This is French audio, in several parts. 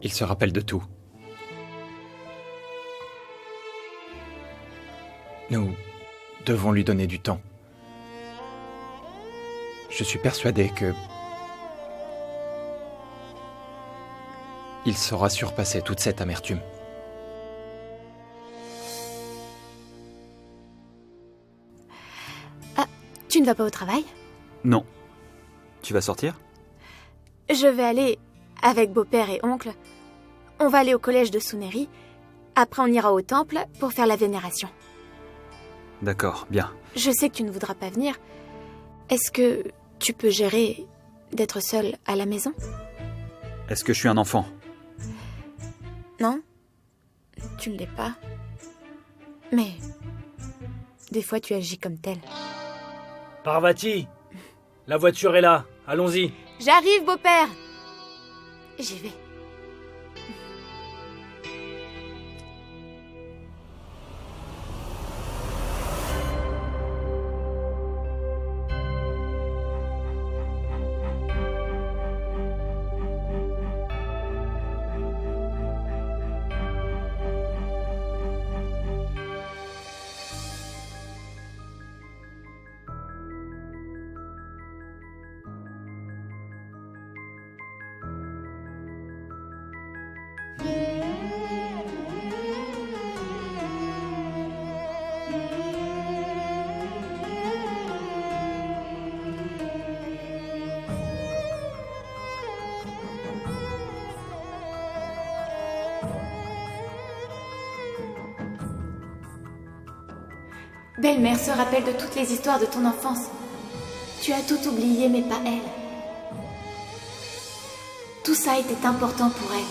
Il se rappelle de tout. Nous devons lui donner du temps. Je suis persuadé que il saura surpasser toute cette amertume. Ah, tu ne vas pas au travail ? Non. Tu vas sortir ? Je vais aller avec beau-père et oncle. On va aller au collège de Suneri. Après, on ira au temple pour faire la vénération. D'accord, bien. Je sais que tu ne voudras pas venir. Est-ce que tu peux gérer d'être seule à la maison ? Est-ce que je suis un enfant ? Non, tu ne l'es pas. Mais des fois, tu agis comme tel. Parvati, la voiture est là. Allons-y. J'arrive, beau-père. J'y vais. Belle-mère se rappelle de toutes les histoires de ton enfance. Tu as tout oublié, mais pas elle. Tout ça était important pour elle.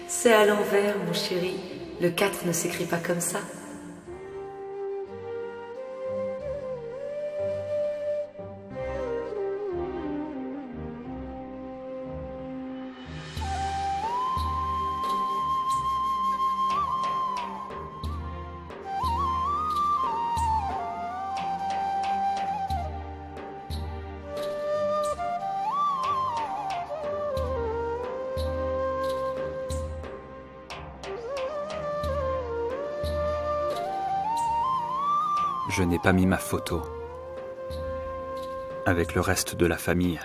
C'est à l'envers, mon chéri. Le 4 ne s'écrit pas comme ça. Je n'ai pas mis ma photo avec le reste de la famille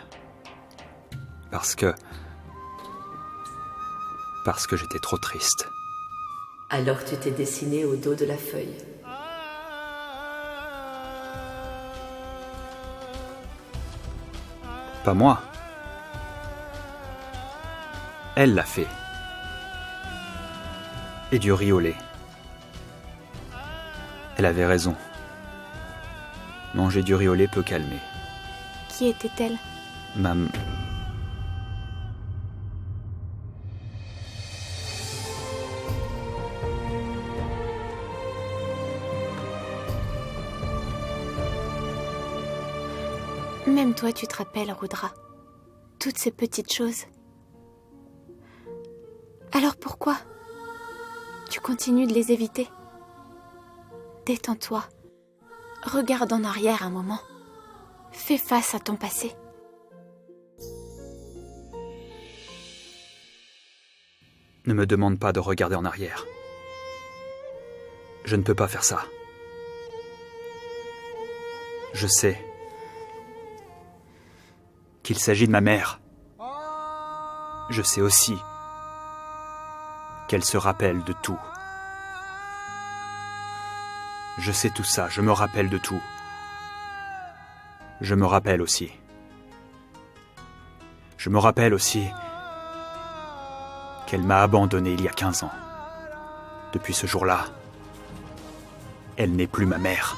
parce que j'étais trop triste. Alors tu t'es dessiné au dos de la feuille. Pas moi. Elle l'a fait. Et du riz au lait. Elle avait raison. Manger du riz au lait peut calmer. Qui était-elle ? Même toi, tu te rappelles, Rudra. Toutes ces petites choses. Alors pourquoi tu continues de les éviter ? Détends-toi. Regarde en arrière un moment. Fais face à ton passé. Ne me demande pas de regarder en arrière. Je ne peux pas faire ça. Je sais qu'il s'agit de ma mère. Je sais aussi qu'elle se rappelle de tout. Je sais tout ça, je me rappelle de tout. Je me rappelle aussi. Je me rappelle aussi qu'elle m'a abandonné il y a 15 ans. Depuis ce jour-là, elle n'est plus ma mère.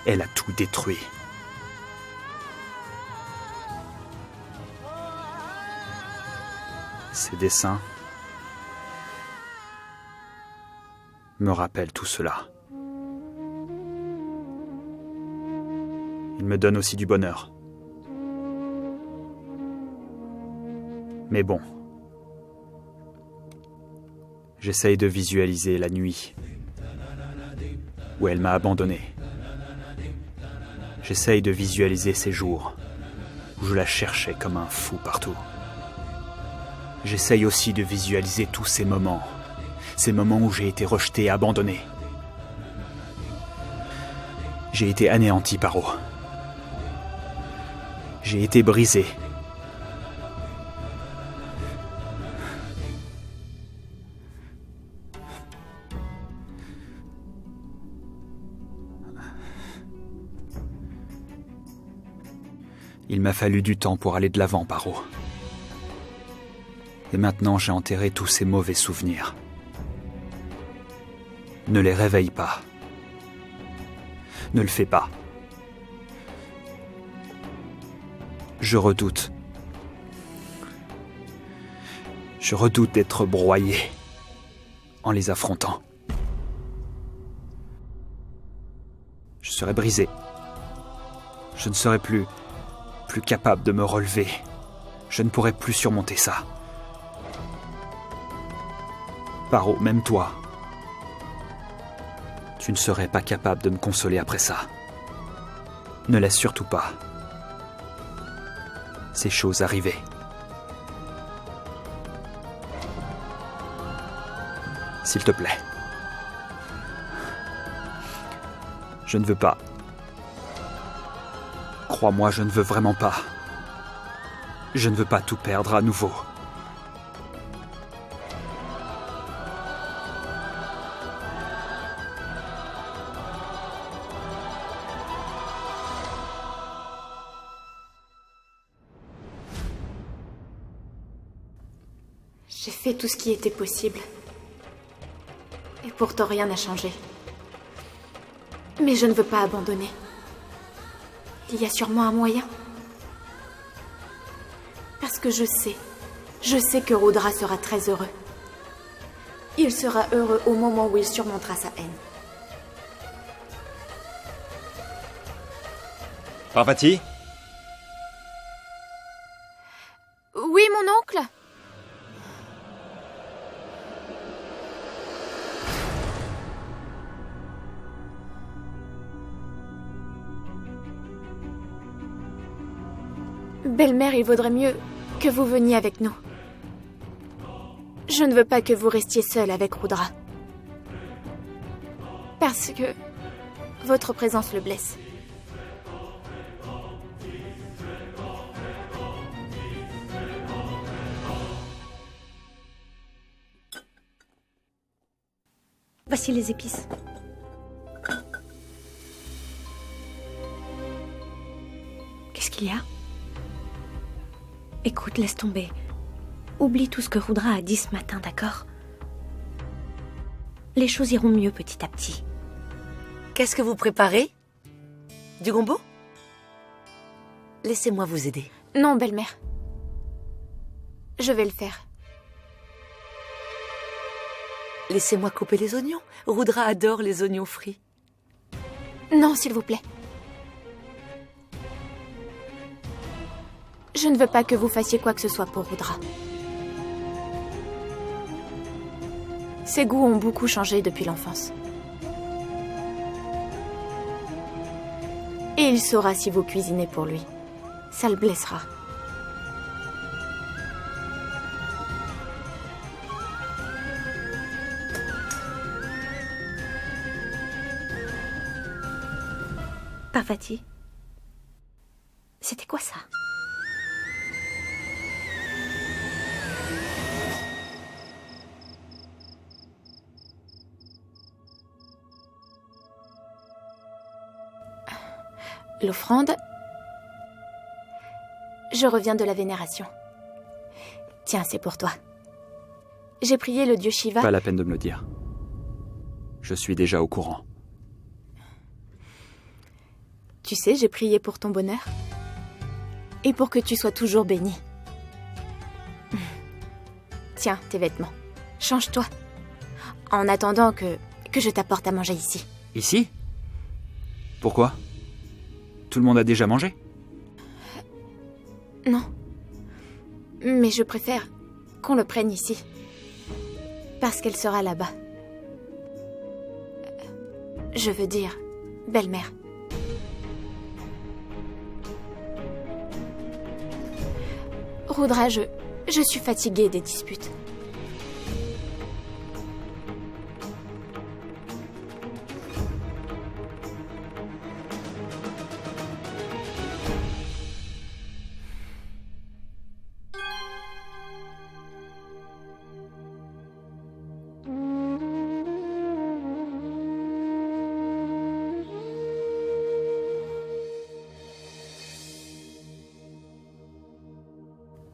Elle a tout détruit. Ses dessins, me rappelle tout cela. Il me donne aussi du bonheur. Mais bon, j'essaye de visualiser la nuit où elle m'a abandonné. J'essaye de visualiser ces jours où je la cherchais comme un fou partout. J'essaye aussi de visualiser tous ces moments où j'ai été rejeté et abandonné. J'ai été anéanti, Paro. J'ai été brisé. Il m'a fallu du temps pour aller de l'avant, Paro. Et maintenant, j'ai enterré tous ces mauvais souvenirs. Ne les réveille pas. Ne le fais pas. Je redoute d'être broyé en les affrontant. Je serai brisé. Je ne serai plus capable de me relever. Je ne pourrai plus surmonter ça. Paro, même toi, tu ne serais pas capable de me consoler après ça. Ne laisse surtout pas ces choses arriver. S'il te plaît. Je ne veux pas. Crois-moi, je ne veux vraiment pas. Je ne veux pas tout perdre à nouveau. J'ai fait tout ce qui était possible. Et pourtant rien n'a changé. Mais je ne veux pas abandonner. Il y a sûrement un moyen. Parce que je sais que Rudra sera très heureux. Il sera heureux au moment où il surmontera sa haine. Parvati? Oui, mon oncle? Belle-mère, il vaudrait mieux que vous veniez avec nous. Je ne veux pas que vous restiez seule avec Rudra. Parce que votre présence le blesse. Voici les épices. Qu'est-ce qu'il y a? Écoute, laisse tomber. Oublie tout ce que Rudra a dit ce matin, d'accord? Les choses iront mieux petit à petit. Qu'est-ce que vous préparez? Du gombo? Laissez-moi vous aider. Non, belle-mère. Je vais le faire. Laissez-moi couper les oignons. Rudra adore les oignons frits. Non, s'il vous plaît. Je ne veux pas que vous fassiez quoi que ce soit pour Rudra. Ses goûts ont beaucoup changé depuis l'enfance. Et il saura si vous cuisinez pour lui. Ça le blessera. Parvati, c'était quoi ça? L'offrande. Je reviens de la vénération. Tiens, c'est pour toi. J'ai prié le dieu Shiva. Pas la peine de me le dire. Je suis déjà au courant. Tu sais, j'ai prié pour ton bonheur. Et pour que tu sois toujours béni. Tiens, tes vêtements. Change-toi. En attendant que que je t'apporte à manger ici. Ici? Pourquoi? Tout le monde a déjà mangé? Non. Mais je préfère qu'on le prenne ici. Parce qu'elle sera là-bas. Je veux dire, belle-mère. Rudra, je suis fatiguée des disputes.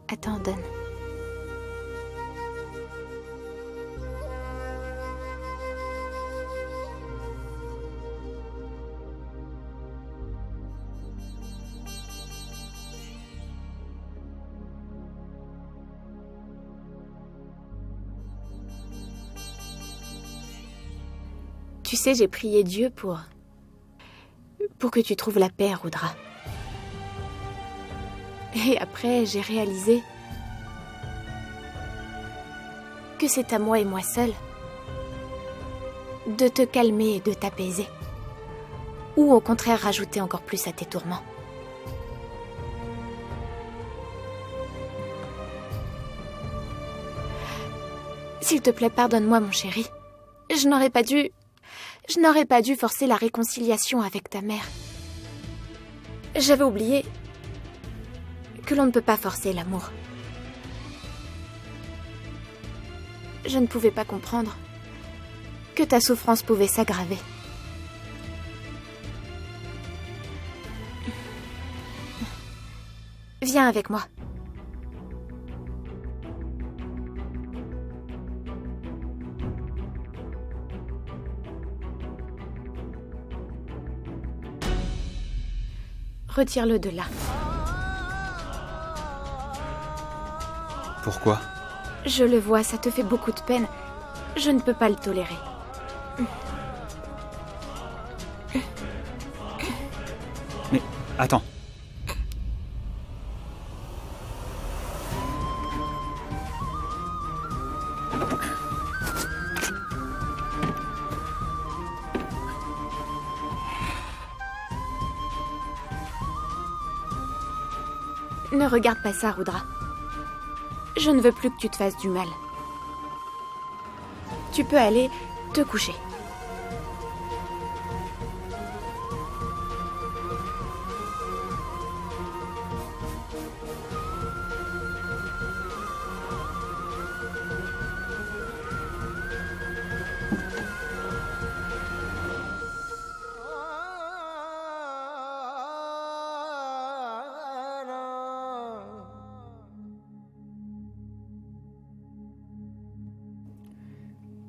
Attends, donne. Tu sais, j'ai prié Dieu pour que tu trouves la paix, Rudra. Et après, j'ai réalisé que c'est à moi et moi seule de te calmer et de t'apaiser. Ou au contraire, rajouter encore plus à tes tourments. S'il te plaît, pardonne-moi, mon chéri. Je n'aurais pas dû forcer la réconciliation avec ta mère. J'avais oublié que l'on ne peut pas forcer l'amour. Je ne pouvais pas comprendre que ta souffrance pouvait s'aggraver. Viens avec moi. Retire-le de là. Pourquoi? Je le vois, ça te fait beaucoup de peine. Je ne peux pas le tolérer. Mais, attends. Ne regarde pas ça, Rudra. Je ne veux plus que tu te fasses du mal. Tu peux aller te coucher.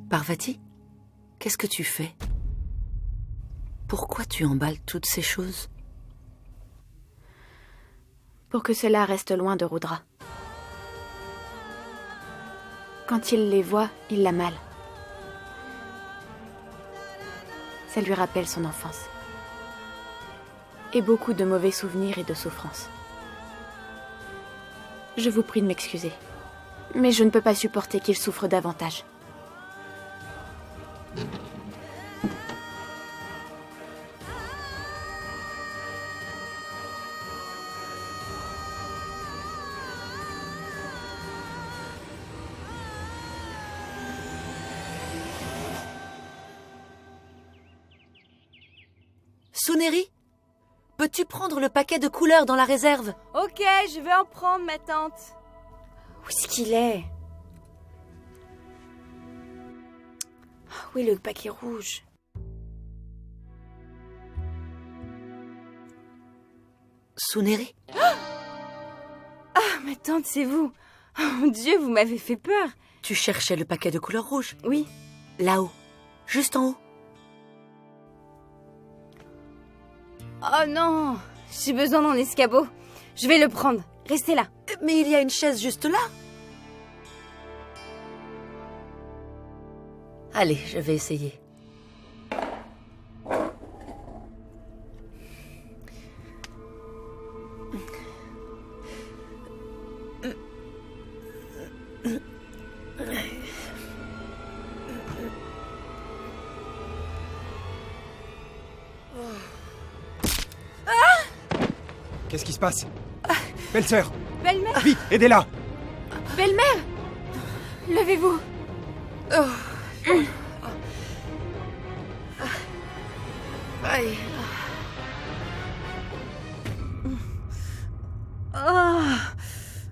Parvati, qu'est-ce que tu fais? Pourquoi tu emballes toutes ces choses? Pour que cela reste loin de Rudra. Quand il les voit, il l'a mal. Ça lui rappelle son enfance. Et beaucoup de mauvais souvenirs et de souffrances. Je vous prie de m'excuser. Mais je ne peux pas supporter qu'il souffre davantage. Suneri, peux-tu prendre le paquet de couleurs dans la réserve? Ok, je vais en prendre, ma tante. Où est-ce qu'il est? Oui, le paquet rouge. Suneri? Ah, ma tante, c'est vous. Oh mon Dieu, vous m'avez fait peur. Tu cherchais le paquet de couleur rouge? Oui. Là-haut, juste en haut. Oh non, j'ai besoin d'un escabeau. Je vais le prendre. Restez là. Mais il y a une chaise juste là. Allez, je vais essayer. Qu'est-ce qui se passe? Belle-sœur! Belle-mère! Vite, aidez-la! Belle-mère! Levez-vous. Aïe.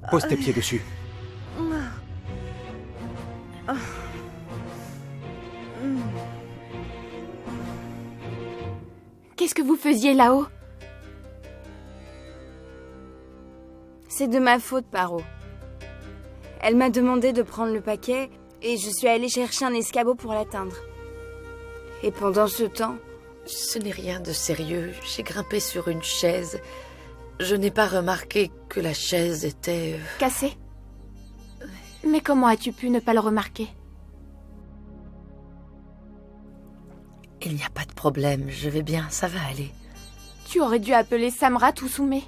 Pose tes pieds dessus. Qu'est-ce que vous faisiez là-haut? C'est de ma faute, Paro. Elle m'a demandé de prendre le paquet et je suis allée chercher un escabeau pour l'atteindre. Et pendant ce temps, Ce n'est rien de sérieux. J'ai grimpé sur une chaise. Je n'ai pas remarqué que la chaise était... Cassé? Mais comment as-tu pu ne pas le remarquer? Il n'y a pas de problème, je vais bien, ça va aller. Tu aurais dû appeler Samrat ou Soumé.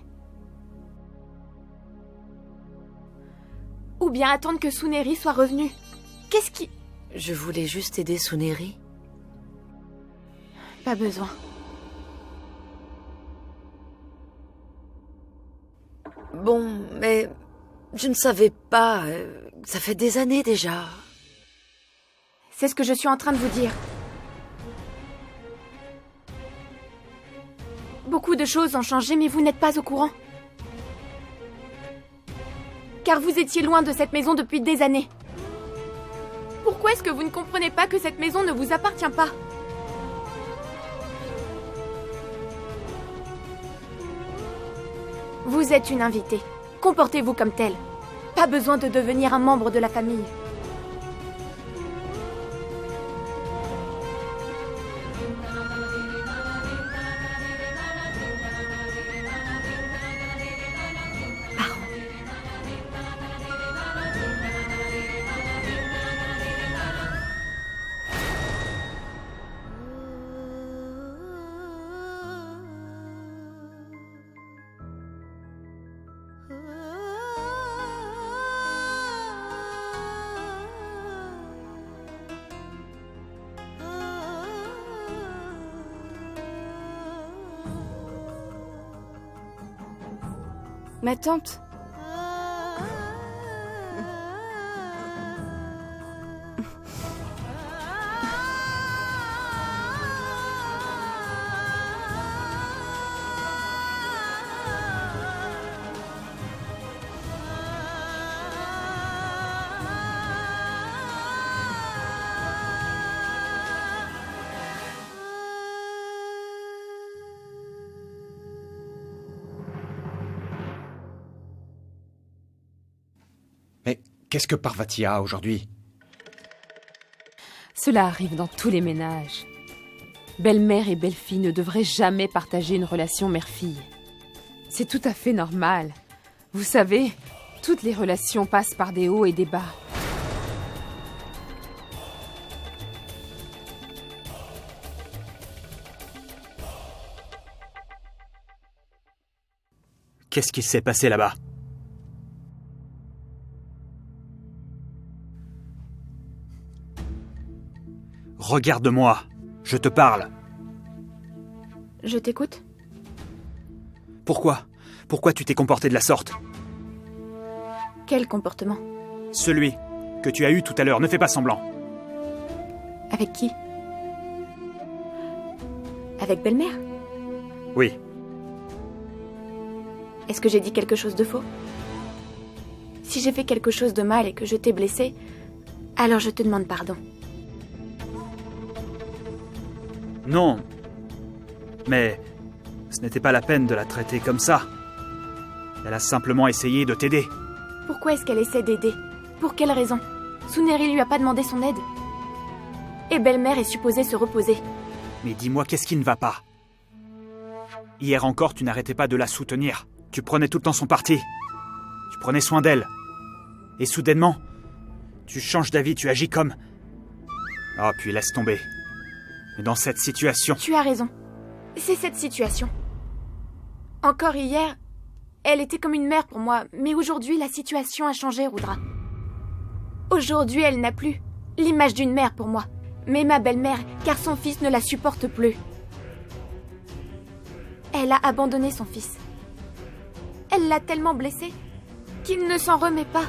Ou bien attendre que Suneri soit revenu. Qu'est-ce qui... Je voulais juste aider Suneri. Pas besoin. Bon, mais je ne savais pas. Ça fait des années déjà. C'est ce que je suis en train de vous dire. Beaucoup de choses ont changé, mais vous n'êtes pas au courant. Car vous étiez loin de cette maison depuis des années. Pourquoi est-ce que vous ne comprenez pas que cette maison ne vous appartient pas? Vous êtes une invitée. Comportez-vous comme telle. Pas besoin de devenir un membre de la famille. ma tante. Mais qu'est-ce que Parvati a aujourd'hui? Cela arrive dans tous les ménages. Belle-mère et belle-fille ne devraient jamais partager une relation mère-fille. C'est tout à fait normal. Vous savez, toutes les relations passent par des hauts et des bas. Qu'est-ce qui s'est passé là-bas? Regarde-moi, je te parle. Je t'écoute. Pourquoi? Pourquoi tu t'es comporté de la sorte? Quel comportement? Celui que tu as eu tout à l'heure, ne fais pas semblant. Avec qui? Avec belle-mère? Oui, Est-ce que j'ai dit quelque chose de faux? Si j'ai fait quelque chose de mal et que je t'ai blessé, alors je te demande pardon. non. Mais ce n'était pas la peine de la traiter comme ça. Elle a simplement essayé de t'aider. Pourquoi est-ce qu'elle essaie d'aider? Pour quelle raison? Suneri lui a pas demandé son aide. Et belle-mère est supposée se reposer. Mais dis-moi, qu'est-ce qui ne va pas? Hier encore, tu n'arrêtais pas de la soutenir. Tu prenais tout le temps son parti. Tu prenais soin d'elle. Et soudainement, tu changes d'avis, tu agis comme... Oh, puis laisse tomber. Mais dans cette situation... Tu as raison. C'est cette situation. Encore hier, elle était comme une mère pour moi, mais aujourd'hui, la situation a changé, Rudra. Aujourd'hui, elle n'a plus l'image d'une mère pour moi, mais ma belle-mère, car son fils ne la supporte plus. Elle a abandonné son fils. Elle l'a tellement blessé qu'il ne s'en remet pas.